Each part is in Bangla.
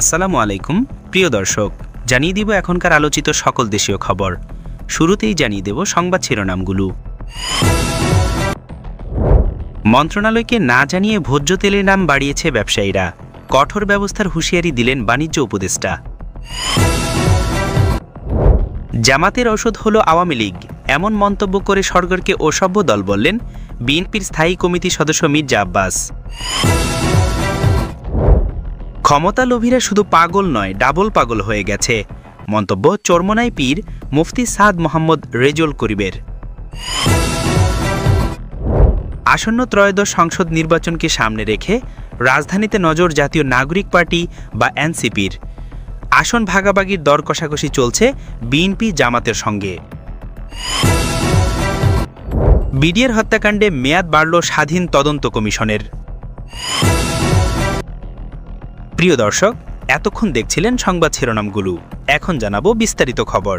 আসসালামু আলাইকুম প্রিয় দর্শক, জানিয়ে দিব এখনকার আলোচিত সকল দেশীয় খবর। শুরুতেই জানিয়ে দেব সংবাদ শিরোনামগুলো। মন্ত্রণালয়কে না জানিয়ে ভোজ্য তেলের দাম বাড়িয়েছে ব্যবসায়ীরা, কঠোর ব্যবস্থার হুঁশিয়ারি দিলেন বাণিজ্য উপদেষ্টা। জামাতের ঔষধ হল আওয়ামী লীগ, এমন মন্তব্য করে সরকারকে অসভ্য দল বললেন বিএনপির স্থায়ী কমিটির সদস্য মির্জা আব্বাস। ক্ষমতালোভীরা শুধু পাগল নয়, ডাবল পাগল হয়ে গেছে, মন্তব্য চরমোনাই পীর মুফতি সাদ মোহাম্মদ রেজল করিমের। আসন্ন ত্রয়োদশ সংসদ নির্বাচনকে সামনে রেখে রাজধানীতে নজর জাতীয় নাগরিক পার্টি বা এনসিপির। আসন ভাগাভাগির দর কষাকষি চলছে বিএনপি জামাতের সঙ্গে। বিডিআর হত্যাকাণ্ডে মেয়াদ বাড়ল স্বাধীন তদন্ত কমিশনের। প্রিয় দর্শক, এতক্ষণ দেখছিলেন সংবাদ শিরোনামগুলো, এখন জানাবো বিস্তারিত খবর।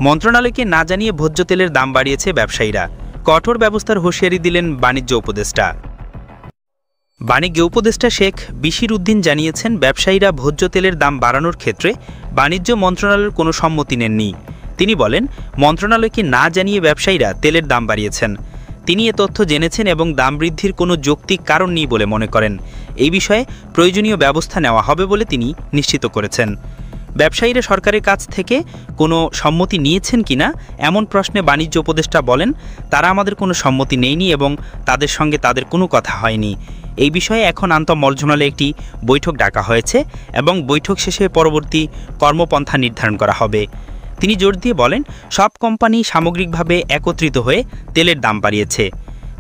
মন্ত্রণালয়কে না জানিয়ে ভোজ্য তেলের দাম বাড়িয়েছে ব্যবসায়ীরা, কঠোর ব্যবস্থার হুঁশিয়ারি দিলেন বাণিজ্য উপদেষ্টা। বাণিজ্য উপদেষ্টা শেখ বিশির উদ্দিন জানিয়েছেন, ব্যবসায়ীরা ভোজ্য তেলের দাম বাড়ানোর ক্ষেত্রে বাণিজ্য মন্ত্রণালয়ের কোনো সম্মতি নেননি। তিনি বলেন, মন্ত্রণালয়কে না জানিয়ে ব্যবসায়ীরা তেলের দাম বাড়িয়েছেন। তিনি এ তথ্য জেনেছেন এবং দাম বৃদ্ধির কোনো যৌক্তিক কারণ নেই বলে মনে করেন। এই বিষয়ে প্রয়োজনীয় ব্যবস্থা নেওয়া হবে বলে তিনি নিশ্চিত করেছেন। ব্যবসায়ীরা সরকারের কাছ থেকে কোনো সম্মতি নিয়েছেন কিনা এমন প্রশ্নে বাণিজ্য উপদেষ্টা বলেন, তারা আমাদের কোনো সম্মতি নেয়নি এবং তাদের সঙ্গে তাদের কোনো কথা হয়নি। এই বিষয়ে এখন আন্তঃমন্ত্রণালয়ে একটি বৈঠক ডাকা হয়েছে এবং বৈঠক শেষে পরবর্তী কর্মপন্থা নির্ধারণ করা হবে। তিনি জোর দিয়ে বলেন, সব কোম্পানি সামগ্রিকভাবে একত্রিত হয়ে তেলের দাম বাড়িয়েছে।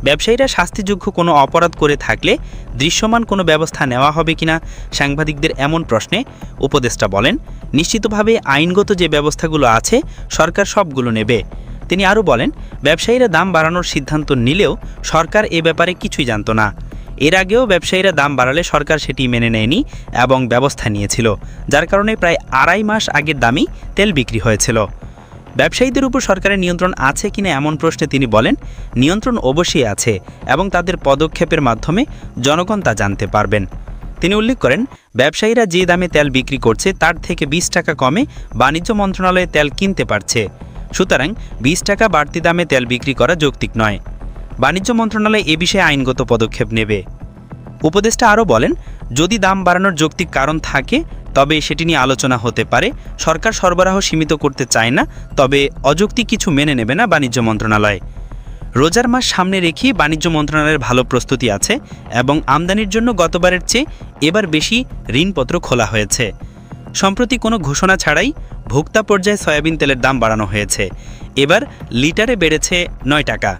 ব্যবসায়ীরা শাস্তিযোগ্য কোনো অপরাধ করে থাকলে দৃশ্যমান কোনো ব্যবস্থা নেওয়া হবে কিনা সাংবাদিকদের এমন প্রশ্নে উপদেষ্টা বলেন, নিশ্চিতভাবে আইনগত যে ব্যবস্থাগুলো আছে সরকার সবগুলো নেবে। তিনি আরও বলেন, ব্যবসায়ীরা দাম বাড়ানোর সিদ্ধান্ত নিলেও সরকার এ ব্যাপারে কিছুই জানত না। এর আগেও ব্যবসায়ীরা দাম বাড়ালে সরকার সেটি মেনে নেয়নি এবং ব্যবস্থা নিয়েছিল, যার কারণে প্রায় 2.5 মাস আগের দামই তেল বিক্রি হয়েছিল। ব্যবসায়ীদের উপর সরকারের নিয়ন্ত্রণ আছে কিনা এমন প্রশ্নে তিনি বলেন, নিয়ন্ত্রণ অবশ্যই আছে এবং তাদের পদক্ষেপের মাধ্যমে জনগণ তা জানতে পারবেন। তিনি উল্লেখ করেন, ব্যবসায়ীরা যে দামে তেল বিক্রি করছে তার থেকে 20 টাকা কমে বাণিজ্য মন্ত্রণালয়ে তেল কিনতে পারছে। সুতরাং 20 টাকা বাড়তি দামে তেল বিক্রি করা যৌক্তিক নয়। বাণিজ্য মন্ত্রণালয় এ বিষয়ে আইনগত পদক্ষেপ নেবে। উপদেষ্টা আরও বলেন, যদি দাম বাড়ানোর যৌক্তিক কারণ থাকে তবে সেটি নিয়ে আলোচনা হতে পারে। সরকার সরবরাহ সীমিত করতে চায় না, তবে অযৌক্তিক কিছু মেনে নেবে না বাণিজ্য মন্ত্রণালয়। রোজার মাস সামনে রেখে বাণিজ্য মন্ত্রণালয়ের ভালো প্রস্তুতি আছে এবং আমদানির জন্য গতবারের চেয়ে এবার বেশি ঋণপত্র খোলা হয়েছে। সম্প্রতি কোনো ঘোষণা ছাড়াই ভোক্তা পর্যায়ে সয়াবিন তেলের দাম বাড়ানো হয়েছে। এবার লিটারে বেড়েছে 9 টাকা।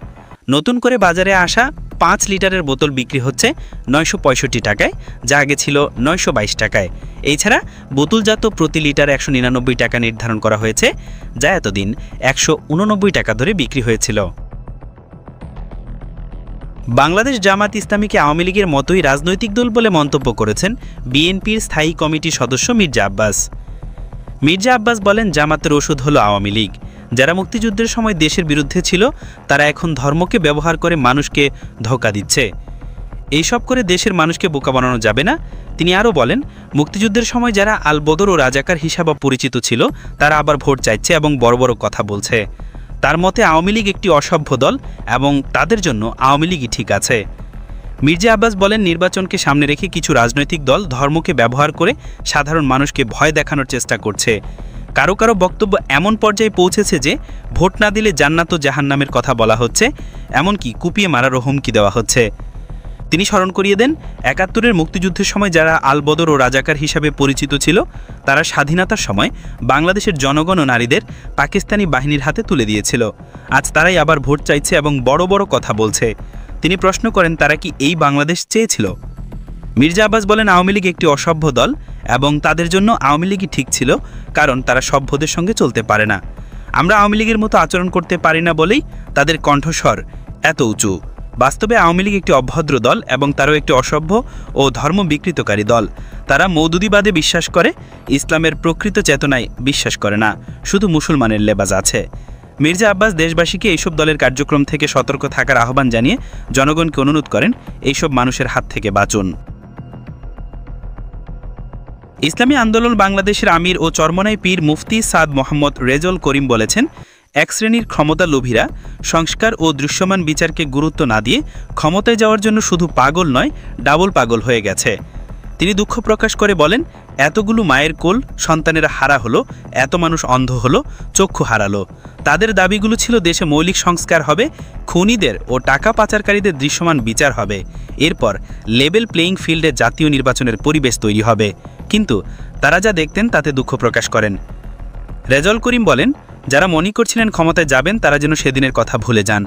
নতুন করে বাজারে আসা 5 লিটারের বোতল বিক্রি হচ্ছে 965 টাকায়, যা আগে ছিল 922 টাকায়। এছাড়া বোতলজাত প্রতি লিটার 199 টাকা নির্ধারণ করা হয়েছে, যা এতদিন 189 টাকা ধরে বিক্রি হয়েছিল। বাংলাদেশ জামাত ইসলামীকে আওয়ামী লীগের মতোই রাজনৈতিক দল বলে মন্তব্য করেছেন বিএনপির স্থায়ী কমিটির সদস্য মির্জা আব্বাস। মির্জা আব্বাস বলেন, জামাতের ওষুধ হলো আওয়ামী লীগ। যারা মুক্তিযুদ্ধের সময় দেশের বিরুদ্ধে ছিল তারা এখন ধর্মকে ব্যবহার করে মানুষকে ধোঁকা দিচ্ছে। এইসব করে দেশের মানুষকে বোকা বানানো যাবে না। তিনি আরও বলেন, মুক্তিযুদ্ধের সময় যারা আল বদর ও রাজাকার হিসাবে পরিচিত ছিল তারা আবার ভোট চাইছে এবং বড় বড় কথা বলছে। তার মতে আওয়ামী লীগ একটি অসভ্য দল এবং তাদের জন্য আওয়ামী লীগই ঠিক আছে। মির্জা আব্বাস বলেন, নির্বাচনকে সামনে রেখে কিছু রাজনৈতিক দল ধর্মকে ব্যবহার করে সাধারণ মানুষকে ভয় দেখানোর চেষ্টা করছে। কারো কারো বক্তব্য এমন পর্যায়ে পৌঁছেছে যে ভোট না দিলে জান্নাত ও জাহান্নামের কথা বলা হচ্ছে, এমনকি কুপিয়ে মারারও হুমকি দেওয়া হচ্ছে। তিনি স্মরণ করিয়ে দেন, 71-এর মুক্তিযুদ্ধের সময় যারা আল বদর ও রাজাকার হিসাবে পরিচিত ছিল তারা স্বাধীনতার সময় বাংলাদেশের জনগণ ও নারীদের পাকিস্তানি বাহিনীর হাতে তুলে দিয়েছিল। আজ তারাই আবার ভোট চাইছে এবং বড় বড় কথা বলছে। তিনি প্রশ্ন করেন, তারা কি এই বাংলাদেশ চেয়েছিল? মির্জা আব্বাস বলেন, আওয়ামী লীগ একটি অসভ্য দল এবং তাদের জন্য আওয়ামী লীগই ঠিক ছিল, কারণ তারা সভ্যদের সঙ্গে চলতে পারে না। আমরা আওয়ামী লীগের মতো আচরণ করতে পারি না বলেই তাদের কণ্ঠস্বর এত উঁচু। বাস্তবে আওয়ামী লীগ একটি অভদ্র দল এবং তারও একটি অসভ্য ও ধর্ম বিকৃতকারী দল। তারা মওদুদিবাদে বিশ্বাস করে, ইসলামের প্রকৃত চেতনায় বিশ্বাস করে না, শুধু মুসলমানের লেবাস আছে। মির্জা আব্বাস দেশবাসীকে এইসব দলের কার্যক্রম থেকে সতর্ক থাকার আহ্বান জানিয়ে জনগণকে অনুরোধ করেন, এইসব মানুষের হাত থেকে বাঁচুন। ইসলামী আন্দোলন বাংলাদেশের আমির ও চরমনাই পীর মুফতি সাদ মোহাম্মদ রেজল করিম বলেছেন, এক শ্রেণীর ক্ষমতালোভীরা সংস্কার ও দৃশ্যমান বিচারকে গুরুত্ব না দিয়ে ক্ষমতায় যাওয়ার জন্য শুধু পাগল নয়, ডাবল পাগল হয়ে গেছে। তিনি দুঃখ প্রকাশ করে বলেন, এতগুলো মায়ের কোল সন্তানেরা হারা হলো, এত মানুষ অন্ধ হলো, চক্ষু হারালো। তাদের দাবিগুলো ছিল দেশে মৌলিক সংস্কার হবে, খুনিদের ও টাকা পাচারকারীদের দৃশ্যমান বিচার হবে, এরপর লেভেল প্লেয়িং ফিল্ডে জাতীয় নির্বাচনের পরিবেশ তৈরি হবে। কিন্তু তারা যা দেখতেন তাতে দুঃখ প্রকাশ করেন। রেজল করিম বলেন, যারা মনে করছিলেন ক্ষমতায় যাবেন তারা যেন সেদিনের কথা ভুলে যান।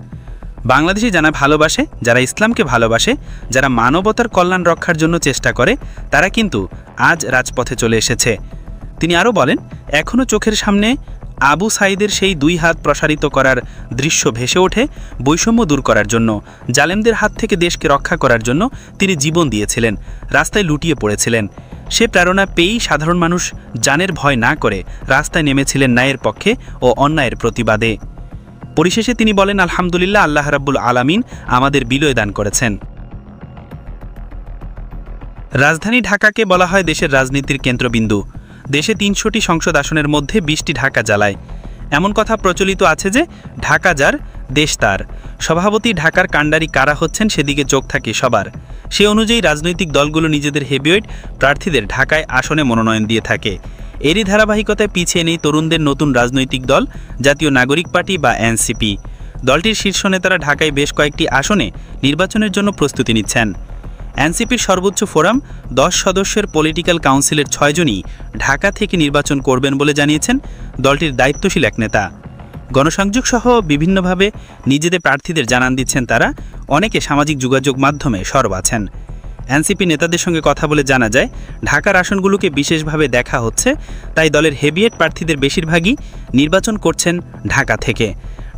বাংলাদেশে যারা ভালোবাসে, যারা ইসলামকে ভালোবাসে, যারা মানবতার কল্যাণ রক্ষার জন্য চেষ্টা করে, তারা কিন্তু আজ রাজপথে চলে এসেছে। তিনি আরও বলেন, এখনও চোখের সামনে আবু সাঈদের সেই 2 হাত প্রসারিত করার দৃশ্য ভেসে ওঠে। বৈষম্য দূর করার জন্য, জালেমদের হাত থেকে দেশকে রক্ষা করার জন্য তিনি জীবন দিয়েছিলেন, রাস্তায় লুটিয়ে পড়েছিলেন। সে প্রেরণা পেয়েই সাধারণ মানুষ জানের ভয় না করে রাস্তায় নেমেছিলেন ন্যায়ের পক্ষে ও অন্যায়ের প্রতিবাদে। পরিশেষে তিনি বলেন, আলহামদুলিল্লাহ, আল্লাহ রাব্বুল আলামিন আমাদের বিজয় দান করেছেন। রাজধানী ঢাকাকে বলা হয় দেশের রাজনীতির কেন্দ্রবিন্দু। দেশে 300টি সংসদ আসনের মধ্যে 20টি ঢাকা জেলায়। এমন কথা প্রচলিত আছে যে ঢাকা যার, দেশ তার। সভাপতি ঢাকার কাণ্ডারি কারা হচ্ছেন সেদিকে চোখ থাকে সবার। সে অনুযায়ী রাজনৈতিক দলগুলো নিজেদের হেভিওয়েট প্রার্থীদের ঢাকায় আসনে মনোনয়ন দিয়ে থাকে। এরই ধারাবাহিকতায় পিছিয়ে নেই তরুণদের নতুন রাজনৈতিক দল জাতীয় নাগরিক পার্টি বা এনসিপি। দলটির শীর্ষ নেতারা ঢাকায় বেশ কয়েকটি আসনে নির্বাচনের জন্য প্রস্তুতি নিচ্ছেন। এনসিপির সর্বোচ্চ ফোরাম 10 সদস্যের পলিটিক্যাল কাউন্সিলের 6 জনই ঢাকা থেকে নির্বাচন করবেন বলে জানিয়েছেন দলটির দায়িত্বশীল এক নেতা। গণসংযোগ সহ বিভিন্নভাবে নিজেদের প্রার্থীদের জানান দিচ্ছেন তারা। অনেকে সামাজিক যোগাযোগ মাধ্যমে সরব আছেন। এনসিপি নেতাদের সঙ্গে কথা বলে জানা যায়, ঢাকার আসনগুলোকে বিশেষভাবে দেখা হচ্ছে, তাই দলের হেভিয়েট প্রার্থীদের বেশিরভাগই নির্বাচন করছেন ঢাকা থেকে।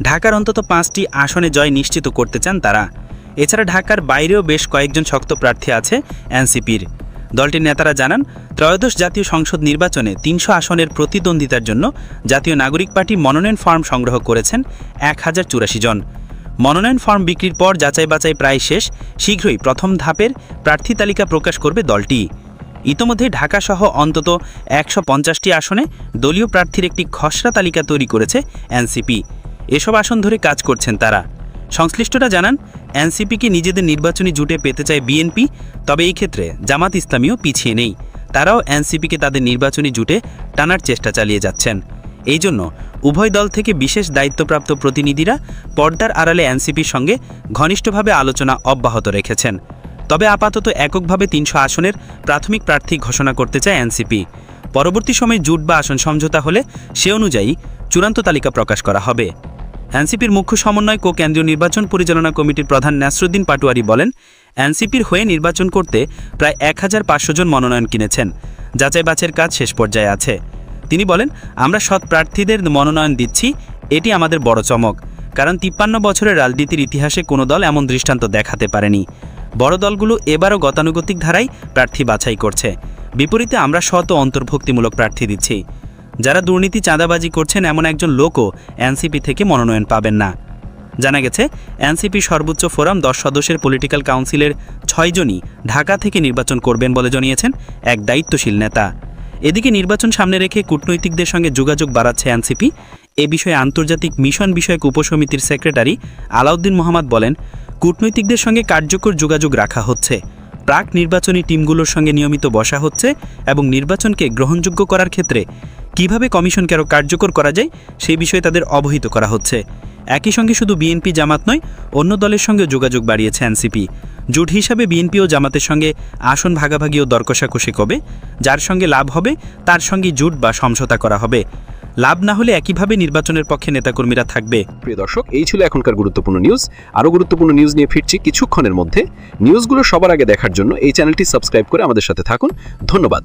ঢাকার অন্তত 5টি আসনে জয় নিশ্চিত করতে চান তারা। এছাড়া ঢাকার বাইরেও বেশ কয়েকজন শক্ত প্রার্থী আছে এনসিপির। দলটির নেতারা জানান, ত্রয়োদশ জাতীয় সংসদ নির্বাচনে 300 আসনের প্রতিদ্বন্দ্বিতার জন্য জাতীয় নাগরিক পার্টি মনোনয়ন ফর্ম সংগ্রহ করেছেন 1084 জন। মনোনয়ন ফর্ম বিক্রির পর যাচাই বাছাই প্রায় শেষ। শীঘ্রই প্রথম ধাপের প্রার্থী তালিকা প্রকাশ করবে দলটি। ইতোমধ্যে ঢাকাসহ অন্তত 150টি আসনে দলীয় প্রার্থীর একটি খসড়া তালিকা তৈরি করেছে এনসিপি। এসব আসন ধরে কাজ করছেন তারা। সংশ্লিষ্টরা জানান, এনসিপিকে নিজেদের নির্বাচনী জোটে পেতে চায় বিএনপি, তবে এই ক্ষেত্রে জামাত ইসলামীও পিছিয়ে নেই। তারাও এনসিপিকে তাদের নির্বাচনী জোটে টানার চেষ্টা চালিয়ে যাচ্ছেন। এই জন্য উভয় দল থেকে বিশেষ দায়িত্বপ্রাপ্ত প্রতিনিধিরা পর্দার আড়ালে এনসিপির সঙ্গে ঘনিষ্ঠভাবে আলোচনা অব্যাহত রেখেছেন। তবে আপাতত এককভাবে 300 আসনের প্রাথমিক প্রার্থী ঘোষণা করতে চায় এনসিপি। পরবর্তী সময়ে জোট বা আসন সমঝোতা হলে সে অনুযায়ী চূড়ান্ত তালিকা প্রকাশ করা হবে। এনসিপির মুখ্য সমন্বয়ক ও কেন্দ্রীয় নির্বাচন পরিচালনা কমিটির প্রধান নাসরুদ্দিন পাটোয়ারি বলেন, এনসিপির হয়ে নির্বাচন করতে প্রায় 1500 জন মনোনয়ন কিনেছেন। যাচাই বাছাইয়ের কাজ শেষ পর্যায়ে আছে। তিনি বলেন, আমরা সৎ প্রার্থীদের মনোনয়ন দিচ্ছি, এটি আমাদের বড় চমক। কারণ 53 বছরের রাজনীতির ইতিহাসে কোনো দল এমন দৃষ্টান্ত দেখাতে পারেনি। বড় দলগুলো এবারও গতানুগতিক ধারায় প্রার্থী বাছাই করছে। বিপরীতে আমরা সৎ ও অন্তর্ভুক্তিমূলক প্রার্থী দিচ্ছি। যারা দুর্নীতি চাঁদাবাজি করছেন এমন একজন লোকও এনসিপি থেকে মনোনয়ন পাবেন না। জানা গেছে, এনসিপি সর্বোচ্চ ফোরাম 10 সদস্যের পলিটিক্যাল কাউন্সিলের 6 জনই ঢাকা থেকে নির্বাচন করবেন বলে জানিয়েছেন এক দায়িত্বশীল নেতা। এদিকে নির্বাচন সামনে রেখে কূটনৈতিকদের সঙ্গে যোগাযোগ বাড়াচ্ছে এনসিপি। এ বিষয়ে আন্তর্জাতিক মিশন বিষয়ক উপসমিতির সেক্রেটারি আলাউদ্দিন মোহাম্মদ বলেন, কূটনৈতিকদের সঙ্গে কার্যকর যোগাযোগ রাখা হচ্ছে। প্রাক নির্বাচনী টিমগুলোর সঙ্গে নিয়মিত বসা হচ্ছে এবং নির্বাচনকে গ্রহণযোগ্য করার ক্ষেত্রে কিভাবে কমিশনকে আরও কার্যকর করা যায় সেই বিষয়ে তাদের অবহিত করা হচ্ছে। একই সঙ্গে শুধু বিএনপি জামাত নয়, অন্য দলের সঙ্গে যোগাযোগ বাড়িয়েছে এনসিপি। জোট হিসাবে বিএনপি ও জামাতের সঙ্গে আসন ভাগাভাগি ও দরকষাকষি করবে। যার সঙ্গে লাভ হবে তার সঙ্গে জোট বা সমঝোতা করা হবে। লাভ না হলে একইভাবে নির্বাচনের পক্ষে নেতাকর্মীরা থাকবে। প্রিয় দর্শক, এই ছিল এখনকার গুরুত্বপূর্ণ নিউজ। আরও গুরুত্বপূর্ণ নিউজ নিয়ে ফিরছি কিছুক্ষণের মধ্যে। নিউজগুলো সবার আগে দেখার জন্য এই চ্যানেলটি সাবস্ক্রাইব করে আমাদের সাথে থাকুন। ধন্যবাদ।